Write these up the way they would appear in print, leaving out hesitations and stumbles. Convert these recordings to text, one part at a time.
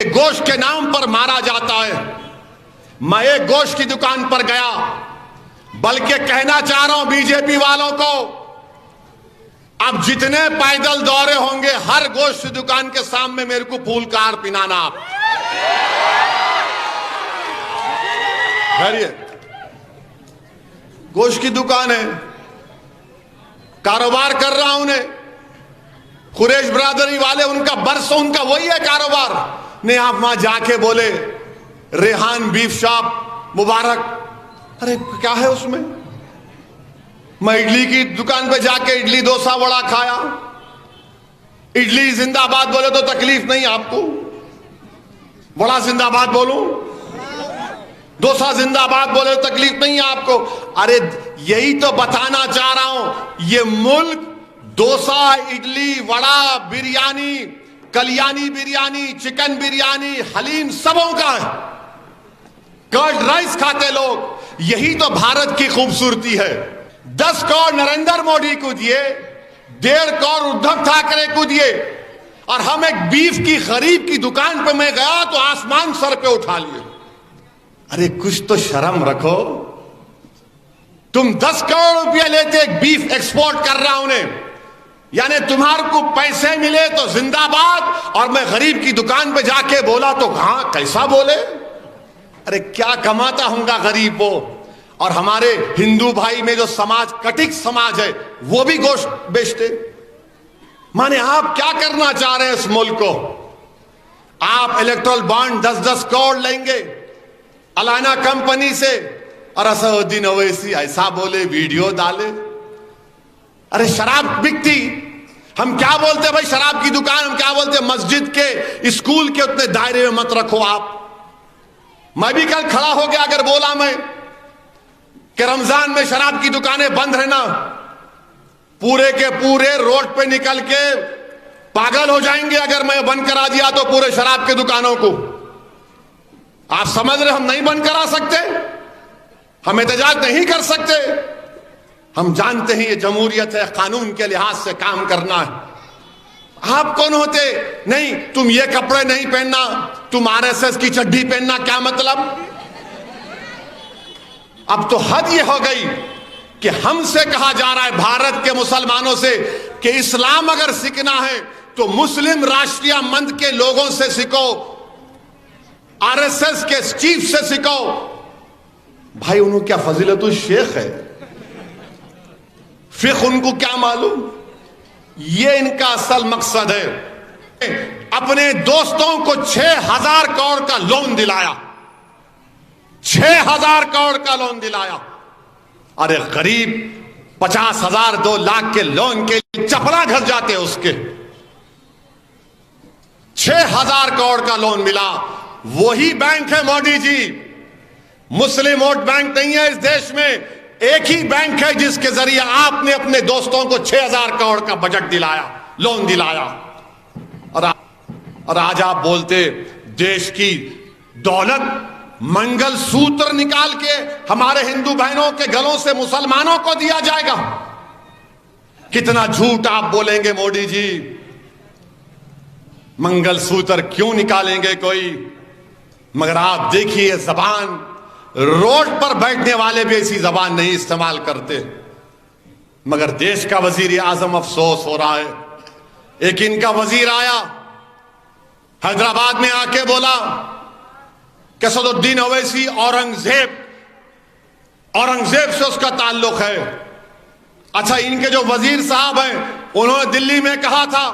गोश्त के नाम पर मारा जाता है। मैं एक गोश्त की दुकान पर गया, बल्कि कहना चाह रहा हूं बीजेपी वालों को, अब जितने पैदल दौरे होंगे हर गोश्त की दुकान के सामने मेरे को फूल का हार पिनाना। आप गोश्त की दुकान है, कारोबार कर रहा हूं उन्हें, कुरैश ब्रादरी वाले, उनका बरसों उनका वही है कारोबार। नहीं आप वहां जाके बोले रेहान बीफ शॉप मुबारक, अरे क्या है उसमें? मैं इडली की दुकान पे जाके इडली डोसा वड़ा खाया, इडली जिंदाबाद बोले तो तकलीफ नहीं आपको, वड़ा जिंदाबाद बोलूं, डोसा जिंदाबाद बोले तो तकलीफ नहीं आपको। अरे यही तो बताना चाह रहा हूं, ये मुल्क डोसा इडली वड़ा बिरयानी कलियानी बिरयानी चिकन बिरयानी हलीम सबों का है, कर्ड राइस खाते लोग, यही तो भारत की खूबसूरती है। 10 करोड़ नरेंद्र मोदी को दिए, 1.5 करोड़ उद्धव ठाकरे को दिए, और हम एक बीफ की गरीब की दुकान पे मैं गया तो आसमान सर पे उठा लिए। अरे कुछ तो शर्म रखो, तुम 10 करोड़ रुपया लेते एक बीफ एक्सपोर्ट कर रहा हूं, यानी तुम्हारे को पैसे मिले तो जिंदाबाद, और मैं गरीब की दुकान पे जाके बोला तो कहां कैसा बोले? अरे क्या कमाता होगा गरीब वो। और हमारे हिंदू भाई में जो समाज कटिक समाज है वो भी गोश्त बेचते। माने आप क्या करना चाह रहे हैं इस मुल्क को? आप इलेक्ट्रल बॉन्ड 10-10 करोड़ लेंगे अलाना कंपनी से, और असदुद्दीन ओवैसी ऐसा बोले, वीडियो डाले। अरे शराब बिकती, हम क्या बोलते भाई शराब की दुकान, हम क्या बोलते मस्जिद के स्कूल के उतने दायरे में मत रखो आप। मैं भी कल खड़ा हो गया अगर बोला मैं कि रमजान में शराब की दुकानें बंद रहना, पूरे के पूरे रोड पे निकल के पागल हो जाएंगे अगर मैं बंद करा दिया तो पूरे शराब की दुकानों को। आप समझ रहे हम नहीं बंद करा सकते, हम एहतजाज नहीं कर सकते। हम जानते हैं ये जमहूरियत है, कानून के लिहाज से काम करना है। आप कौन होते? नहीं तुम ये कपड़े नहीं पहनना, तुम आरएसएस की चड्डी पहनना, क्या मतलब? अब तो हद ये हो गई कि हमसे कहा जा रहा है भारत के मुसलमानों से कि इस्लाम अगर सीखना है तो मुस्लिम राष्ट्रीय मंच के लोगों से सीखो, आरएसएस के चीफ से सीखो। भाई उन्होंने क्या फजीलतुल शेख है, फिर उनको क्या मालूम? ये इनका असल मकसद है। अपने दोस्तों को 6,000 करोड़ का लोन दिलाया, 6,000 करोड़ का लोन दिलाया। अरे गरीब 50,000 2 लाख के लोन के चपला घस जाते उसके। 6,000 करोड़ का लोन मिला, वही बैंक है मोदी जी। मुस्लिम वोट बैंक नहीं है इस देश में, एक ही बैंक है जिसके जरिए आपने अपने दोस्तों को 6,000 करोड़ का बजट दिलाया, लोन दिलाया। और आज आप बोलते देश की दौलत मंगल सूत्र निकाल के हमारे हिंदू बहनों के गलों से मुसलमानों को दिया जाएगा। कितना झूठ आप बोलेंगे मोदी जी। मंगल सूत्र क्यों निकालेंगे कोई? मगर आप देखिए जबान, रोड पर बैठने वाले भी ऐसी जबान नहीं इस्तेमाल करते। मगर देश का वजीर आजम, अफसोस हो रहा है, एक इनका वजीर आया हैदराबाद में आके बोला कि असदुद्दीन ओवैसी औरंगजेब से उसका ताल्लुक है। अच्छा इनके जो वजीर साहब हैं उन्होंने दिल्ली में कहा था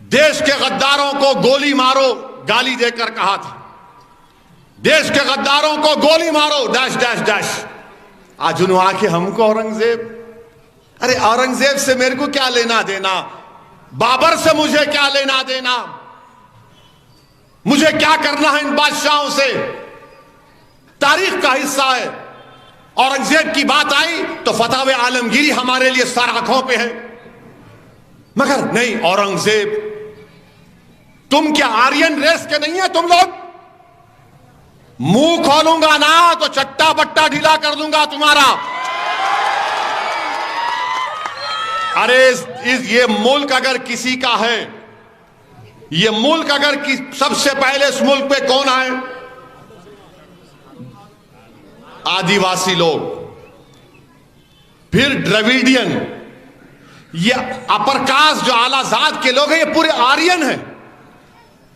देश के गद्दारों को गोली मारो, गाली देकर कहा था देश के गद्दारों को गोली मारो डैश डैश डैश। आज उन्होंने आके हमको औरंगजेब, अरे औरंगजेब से मेरे को क्या लेना देना, बाबर से मुझे क्या लेना देना, मुझे क्या करना है इन बादशाहों से? तारीख का हिस्सा है। औरंगजेब की बात आई तो फतवा आलमगीरी हमारे लिए सर आंखों पे है। मगर नहीं, औरंगजेब, तुम क्या आर्यन रेस के नहीं है तुम लोग? मुंह खोलूंगा ना तो चट्टा बट्टा ढीला कर दूंगा तुम्हारा। अरे ये मुल्क अगर किसी का है, ये मुल्क अगर कि सबसे पहले इस मुल्क पे कौन आए? आदिवासी लोग, फिर द्रविडियन, ये अपर कास्ट जो आला जात के लोग हैं, ये पूरे आर्यन हैं।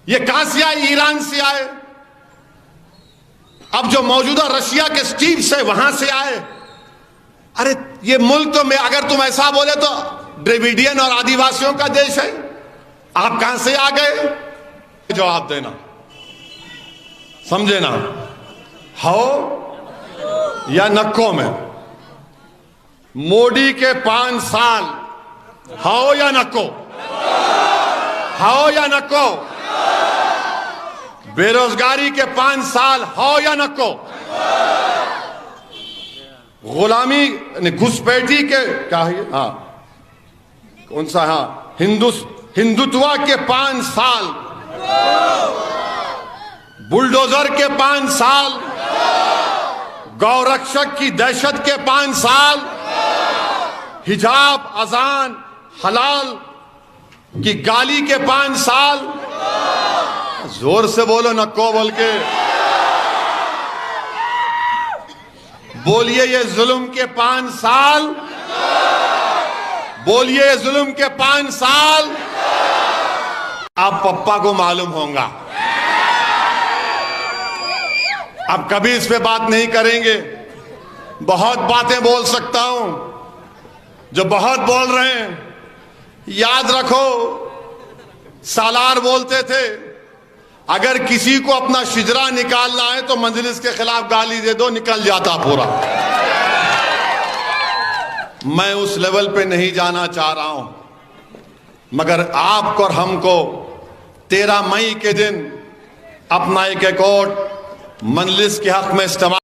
ये कहां से आए? ईरान से आए। अब जो मौजूदा रशिया के स्टीव से वहां से आए। अरे ये मुल्क तो, मैं अगर तुम ऐसा बोले तो द्रविडियन और आदिवासियों का देश है। आप कहां से आ गए? जवाब देना, समझे ना? हो या नक्को में? मोदी के 5 साल, हो या नक्को? हो या नक्को? बेरोजगारी के 5 साल, हो या नक्को? गुलामी घुसपैठी के क्या है? हाँ, कौन सा? हाँ, हिंदुत्व के 5 साल, बुलडोजर के 5 साल, गौरक्षक की दहशत के 5 साल, हिजाब, अजान, हलाल की गाली के 5 साल। जोर से बोलो, नक्को बोल के बोलिए। ये जुल्म के 5 साल, बोलिए, जुल्म के 5 साल। अब पप्पा को मालूम होगा। अब कभी इस पे बात नहीं करेंगे। बहुत बातें बोल सकता हूं, जो बहुत बोल रहे हैं। याद रखो, सालार बोलते थे, अगर किसी को अपना शिजरा निकालना है तो मजलिस के खिलाफ गाली दे दो, निकल जाता पूरा। मैं उस लेवल पे नहीं जाना चाह रहा हूं, मगर आपको और हमको 13 मई के दिन अपना एक वोट मजलिस के हक में इस्तेमाल